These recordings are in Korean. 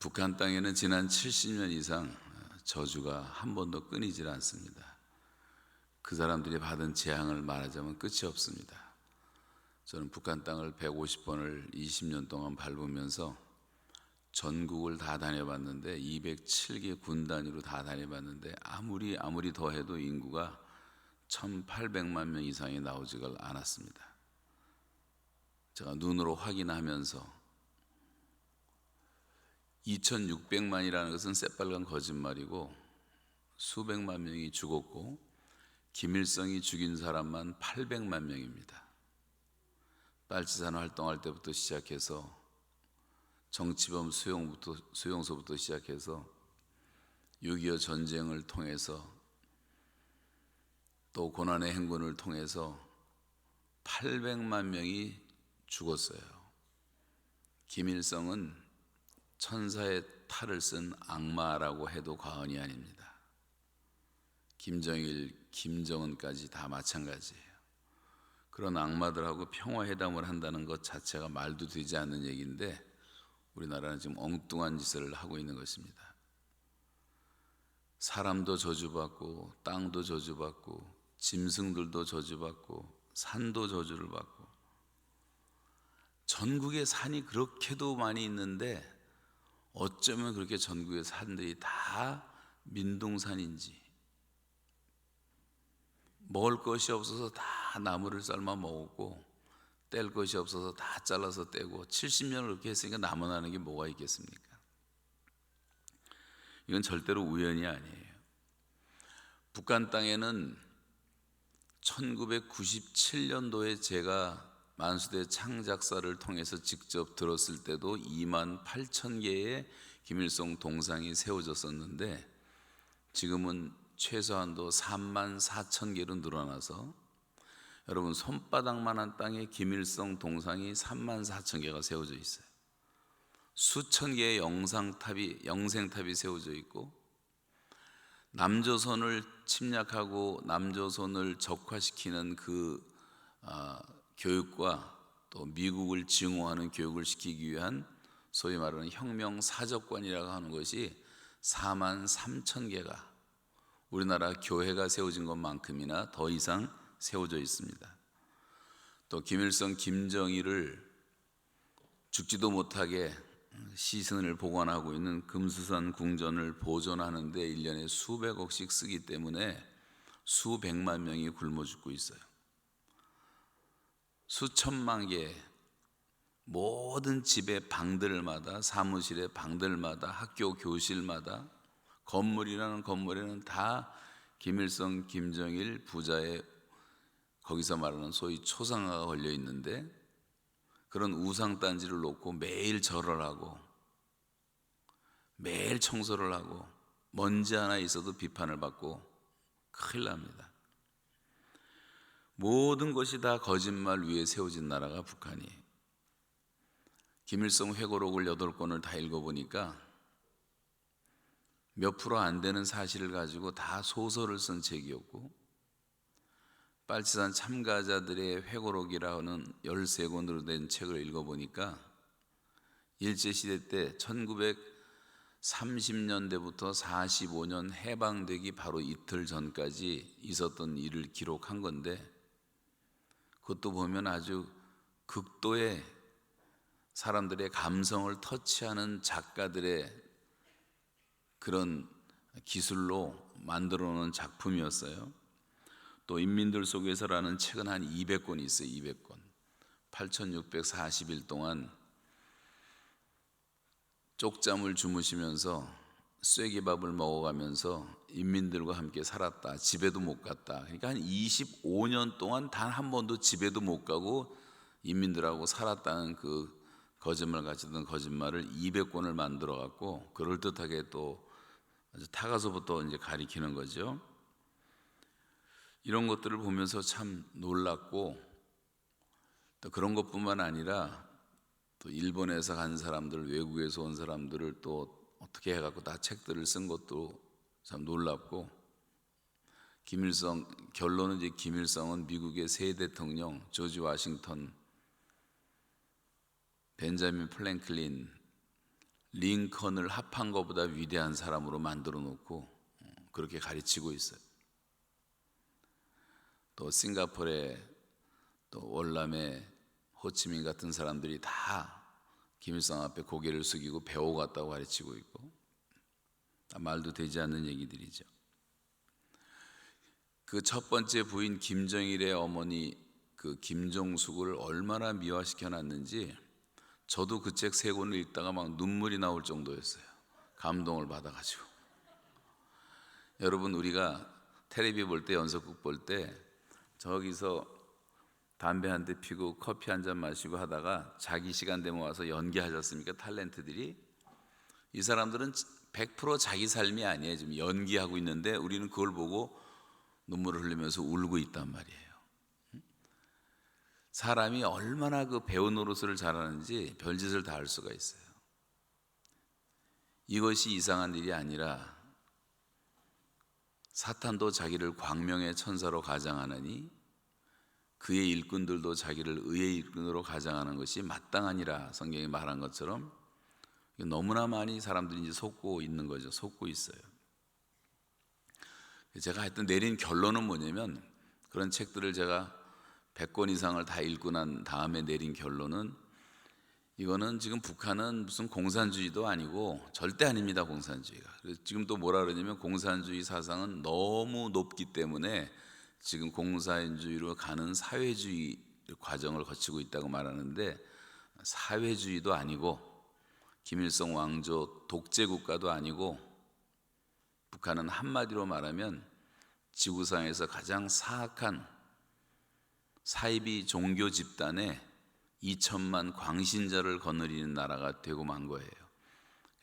북한 땅에는 지난 70년 이상 저주가 한 번도 끊이질 않습니다. 그 사람들이 받은 재앙을 말하자면 끝이 없습니다. 저는 북한 땅을 150번을 20년 동안 밟으면서 전국을 다 다녀봤는데 207개 군 단위로 다 다녀봤는데 아무리 더해도 인구가 1800만 명 이상이 나오지가 않았습니다. 제가 눈으로 확인하면서 2600만이라는 것은 새빨간 거짓말이고 수백만 명이 죽었고 김일성이 죽인 사람만 800만 명입니다. 빨치산 활동할 때부터 시작해서 정치범 수용소부터 시작해서 6.25 전쟁을 통해서 또 고난의 행군을 통해서 800만 명이 죽었어요. 김일성은 천사의 탈을 쓴 악마라고 해도 과언이 아닙니다. 김정일, 김정은까지 다 마찬가지예요. 그런 악마들하고 평화회담을 한다는 것 자체가 말도 되지 않는 얘기인데 우리나라는 지금 엉뚱한 짓을 하고 있는 것입니다. 사람도 저주받고 땅도 저주받고 짐승들도 저주받고 산도 저주를 받고 전국에 산이 그렇게도 많이 있는데 어쩌면 그렇게 전국의 산들이 다 민둥산인지 먹을 것이 없어서 다 나무를 삶아 먹었고 뗄 것이 없어서 다 잘라서 떼고 70년을 그렇게 했으니까 남아나는 게 뭐가 있겠습니까? 이건 절대로 우연이 아니에요. 북한 땅에는 1997년도에 제가 만수대 창작사를 통해서 직접 들었을 때도 28,000개의 김일성 동상이 세워졌었는데 지금은 최소한도 34,000개로 늘어나서 여러분 손바닥만한 땅에 김일성 동상이 34,000개가 세워져 있어요. 수천 개의 영생탑이 세워져 있고 남조선을 침략하고 남조선을 적화시키는 교육과 또 미국을 증오하는 교육을 시키기 위한 소위 말하는 혁명사적관이라고 하는 것이 43,000개가 우리나라 교회가 세워진 것만큼이나 더 이상 세워져 있습니다. 또 김일성, 김정일을 죽지도 못하게 시신을 보관하고 있는 금수산 궁전을 보존하는 데 1년에 수백억씩 쓰기 때문에 수백만 명이 굶어 죽고 있어요. 수천만 개 모든 집의 방들마다 사무실의 방들마다 학교 교실마다 건물이라는 건물에는 다 김일성, 김정일 부자의 거기서 말하는 소위 초상화가 걸려 있는데 그런 우상단지를 놓고 매일 절을 하고 매일 청소를 하고 먼지 하나 있어도 비판을 받고 큰일 납니다. 모든 것이 다 거짓말 위에 세워진 나라가 북한이에요. 김일성 회고록을 8권을 다 읽어보니까 몇 프로 안 되는 사실을 가지고 다 소설을 쓴 책이었고 빨치산 참가자들의 회고록이라는 13권으로 된 책을 읽어보니까 일제시대 때 1930년대부터 45년 해방되기 바로 이틀 전까지 있었던 일을 기록한 건데 그것도 보면 아주 극도의 사람들의 감성을 터치하는 작가들의 그런 기술로 만들어 놓은 작품이었어요. 또 인민들 속에서라는 책은 한 200권이 있어요. 200권 8640일 동안 쪽잠을 주무시면서 쐐기밥을 먹어가면서 인민들과 함께 살았다. 집에도 못 갔다. 그러니까 한 25년 동안 단 한 번도 집에도 못 가고 인민들하고 살았다는 그 거짓말 같은 거짓말을 200권을 만들어 갖고 그럴듯하게 또 아주 타가서부터 이제 가리키는 거죠. 이런 것들을 보면서 참 놀랐고 또 그런 것뿐만 아니라 또 일본에서 간 사람들, 외국에서 온 사람들을 또 어떻게 해갖고 다 책들을 쓴 것도 참 놀랍고 결론은 이제 김일성은 미국의 새 대통령 조지 워싱턴, 벤자민 플랭클린, 링컨을 합한 것보다 위대한 사람으로 만들어 놓고 그렇게 가르치고 있어요. 또 싱가포르에 또 월남에 호치민 같은 사람들이 다 김일성 앞에 고개를 숙이고 배워갔다고 가르치고 있고, 말도 되지 않는 얘기들이죠. 그 첫 번째 부인 김정일의 어머니 그 김종숙을 얼마나 미화시켜 놨는지 저도 그 책 세 권을 읽다가 막 눈물이 나올 정도였어요. 감동을 받아가지고. 여러분, 우리가 텔레비 볼 때, 연속극 볼 때 저기서 담배 한 대 피고 커피 한 잔 마시고 하다가 자기 시간 되면 와서 연기하셨습니까? 탤런트들이. 이 사람들은 100% 자기 삶이 아니에요. 지금 연기하고 있는데 우리는 그걸 보고 눈물을 흘리면서 울고 있단 말이에요. 사람이 얼마나 그 배우 노릇을 잘하는지 별짓을 다 할 수가 있어요. 이것이 이상한 일이 아니라 사탄도 자기를 광명의 천사로 가장하느니 그의 일꾼들도 자기를 의의 일꾼으로 가장하는 것이 마땅하니라. 성경이 말한 것처럼 너무나 많이 사람들이 이제 속고 있는 거죠. 속고 있어요. 제가 하여튼 내린 결론은 뭐냐면, 그런 책들을 제가 100권 이상을 다 읽고 난 다음에 내린 결론은, 이거는 지금 북한은 무슨 공산주의도 아니고 절대 아닙니다. 공산주의가. 그래서 지금 또 뭐라 그러냐면, 공산주의 사상은 너무 높기 때문에 지금 공산주의로 가는 사회주의 과정을 거치고 있다고 말하는데, 사회주의도 아니고 김일성 왕조 독재 국가도 아니고, 북한은 한마디로 말하면 지구상에서 가장 사악한 사이비 종교 집단에 2천만 광신자를 거느리는 나라가 되고 만 거예요.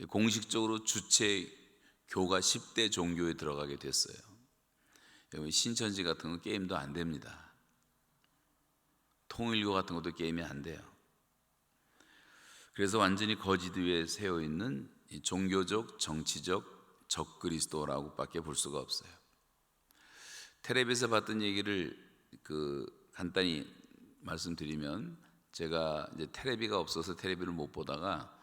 공식적으로 주체교가 10대 종교에 들어가게 됐어요. 신천지 같은 건 게임도 안 됩니다. 통일교 같은 것도 게임이 안 돼요. 그래서 완전히 거짓 위에 세워 있는 종교적, 정치적 적그리스도라고 밖에 볼 수가 없어요. 텔레비에서 봤던 얘기를 간단히 말씀드리면, 제가 이제 텔레비가 없어서 텔레비를 못 보다가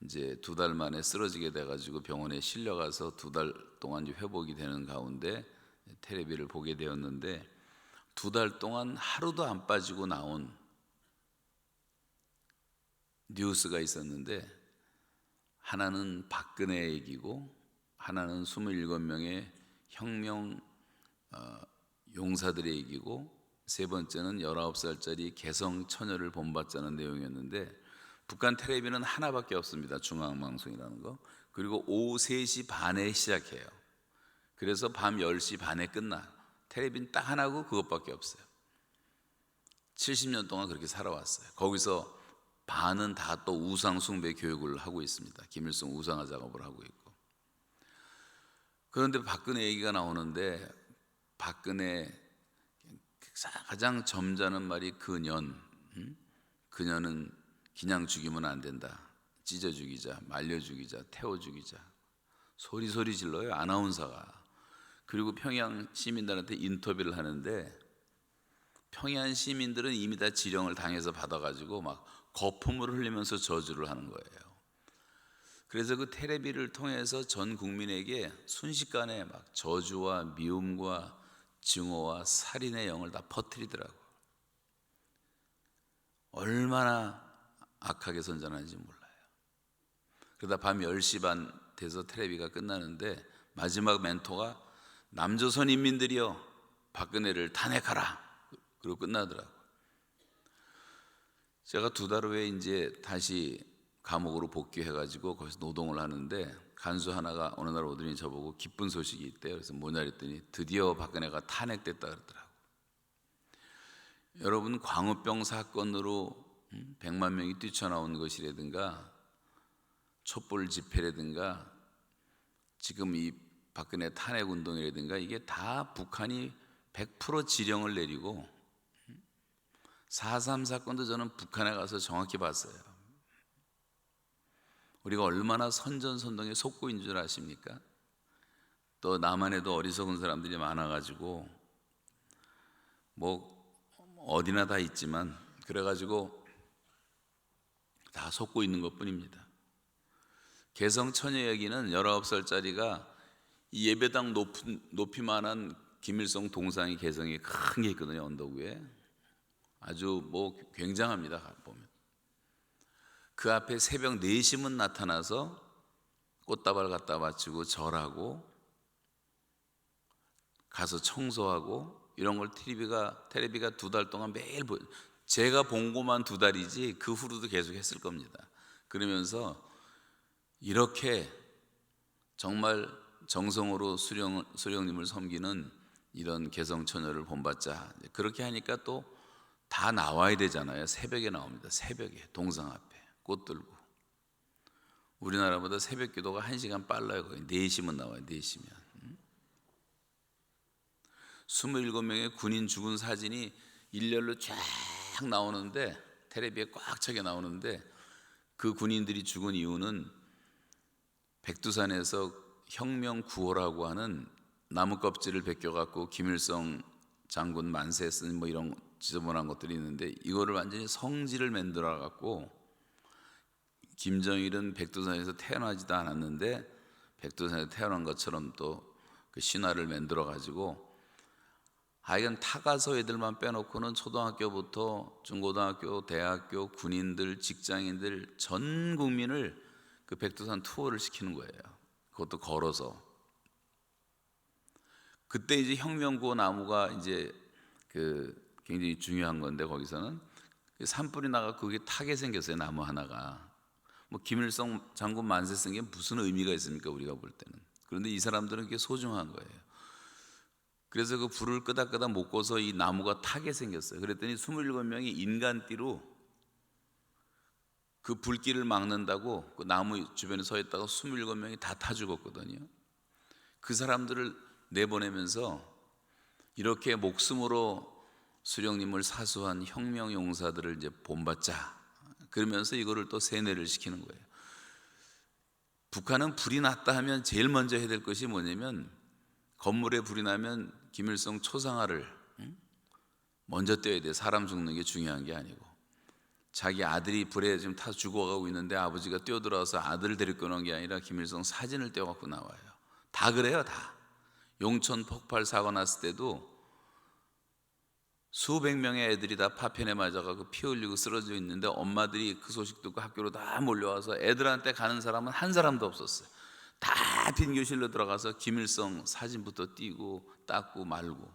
이제 2달 만에 쓰러지게 돼가지고 병원에 실려가서 2달 동안 회복이 되는 가운데 텔레비를 보게 되었는데, 2달 동안 하루도 안 빠지고 나온 뉴스가 있었는데, 하나는 박근혜 얘기고, 하나는 27명의 혁명 용사들의 얘기고, 세 번째는 19살짜리 개성 처녀를 본받자는 내용이었는데, 북한 텔레비는 하나밖에 없습니다. 중앙방송이라는 거. 그리고 오후 3시 반에 시작해요. 그래서 밤 10시 반에 끝나. 텔레비는 딱 하나고 그것밖에 없어요. 70년 동안 그렇게 살아왔어요. 거기서 반은 다 또 우상 숭배 교육을 하고 있습니다. 김일성 우상화 작업을 하고 있고. 그런데 박근혜 얘기가 나오는데, 박근혜 가장 점잖은 말이 그년은 그냥 죽이면 안 된다. 찢어 죽이자, 말려 죽이자, 태워 죽이자. 소리 질러요, 아나운서가. 그리고 평양 시민들한테 인터뷰를 하는데, 평양 시민들은 이미 다 지령을 당해서 받아가지고 막 거품을 흘리면서 저주를 하는 거예요. 그래서 그 텔레비를 통해서 전 국민에게 순식간에 막 저주와 미움과 증오와 살인의 영을 다 퍼뜨리더라고요. 얼마나 악하게 선전하는지 몰라요. 그러다 밤 10시 반 돼서 텔레비가 끝나는데, 마지막 멘토가 남조선 인민들이여 박근혜를 탄핵하라, 그리고 끝나더라고요. 제가 2달 후에 이제 다시 감옥으로 복귀해가지고 거기서 노동을 하는데, 간수 하나가 어느 날 오더니 저보고 기쁜 소식이 있대요. 그래서 뭐냐 그랬더니 드디어 박근혜가 탄핵됐다 그러더라고요. 여러분, 광우병 사건으로 100만 명이 뛰쳐나온 것이라든가, 촛불 집회라든가, 지금 이 박근혜 탄핵 운동이라든가, 이게 다 북한이 100% 지령을 내리고, 4.3 사건도 저는 북한에 가서 정확히 봤어요. 우리가 얼마나 선전선동에 속고 있는 줄 아십니까? 또 남한에도 어리석은 사람들이 많아가지고 뭐 어디나 다 있지만, 그래가지고 다 속고 있는 것뿐입니다. 개성처녀 얘기는 19살짜리가 이 예배당 높이만한 김일성 동상이 개성이 큰 게 있거든요. 언덕 위에 아주 뭐 굉장합니다. 보면 그 앞에 새벽 4시면 나타나서 꽃다발 갖다 바치고 절하고 가서 청소하고 이런 걸 텔레비가 2달 동안 매일 제가 본 것만 2달이지 그 후로도 계속 했을 겁니다. 그러면서 이렇게 정말 정성으로 수령님을 섬기는 이런 개성처녀를 본받자. 그렇게 하니까 또 다 나와야 되잖아요. 새벽에 나옵니다. 새벽에 동상 앞에 꽃 들고. 우리나라보다 새벽 기도가 1시간 빨라요. 거의 4시면 나와요. 4시면 27명의 군인 죽은 사진이 일렬로 쫙 나오는데 텔레비에 꽉 차게 나오는데 그 군인들이 죽은 이유는 백두산에서 혁명 구호라고 하는 나무 껍질을 벗겨갖고 김일성 장군 만세 쓴 뭐 이런 지저분한 것들이 있는데 이거를 완전히 성지를 만들어갖고 김정일은 백두산에서 태어나지도 않았는데 백두산에서 태어난 것처럼 또 그 신화를 만들어가지고 하여간 타가서 애들만 빼놓고는 초등학교부터 중고등학교, 대학교, 군인들, 직장인들 전 국민을 그 백두산 투어를 시키는 거예요. 그것도 걸어서. 그때 이제 혁명구호 나무가 이제 그 굉장히 중요한 건데 거기서는 산불이 나가 그게 타게 생겼어요. 나무 하나가. 뭐 김일성 장군 만세 쓴 게 무슨 의미가 있습니까? 우리가 볼 때는. 그런데 이 사람들은 그게 소중한 거예요. 그래서 그 불을 끄덕끄덕 못 꺼서 이 나무가 타게 생겼어요. 그랬더니 27명이 인간띠로 그 불길을 막는다고 그 나무 주변에 서 있다가 27명이 다 타 죽었거든요. 그 사람들을 내보내면서 이렇게 목숨으로 수령님을 사수한 혁명 용사들을 이제 본받자. 그러면서 이거를 또 세뇌를 시키는 거예요. 북한은 불이 났다 하면 제일 먼저 해야 될 것이 뭐냐면 건물에 불이 나면 김일성 초상화를 먼저 떼야 돼. 사람 죽는 게 중요한 게 아니고 자기 아들이 불에 지금 타 죽어가고 있는데 아버지가 뛰어들어와서 아들을 데리고 오는 게 아니라 김일성 사진을 떼어갖고 나와요. 다 그래요. 다. 용천 폭발 사고 났을 때도 수백 명의 애들이 다 파편에 맞아가고 피 흘리고 쓰러져 있는데 엄마들이 그 소식 듣고 학교로 다 몰려와서 애들한테 가는 사람은 한 사람도 없었어요. 다 빈 교실로 들어가서 김일성 사진부터 띄고 닦고 말고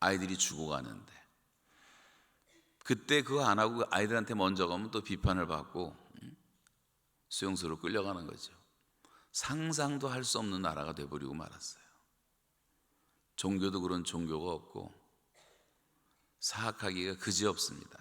아이들이 죽어가는데 그때 그거 안 하고 아이들한테 먼저 가면 또 비판을 받고 수용소로 끌려가는 거죠. 상상도 할 수 없는 나라가 돼버리고 말았어요. 종교도 그런 종교가 없고 사악하기가 그지없습니다.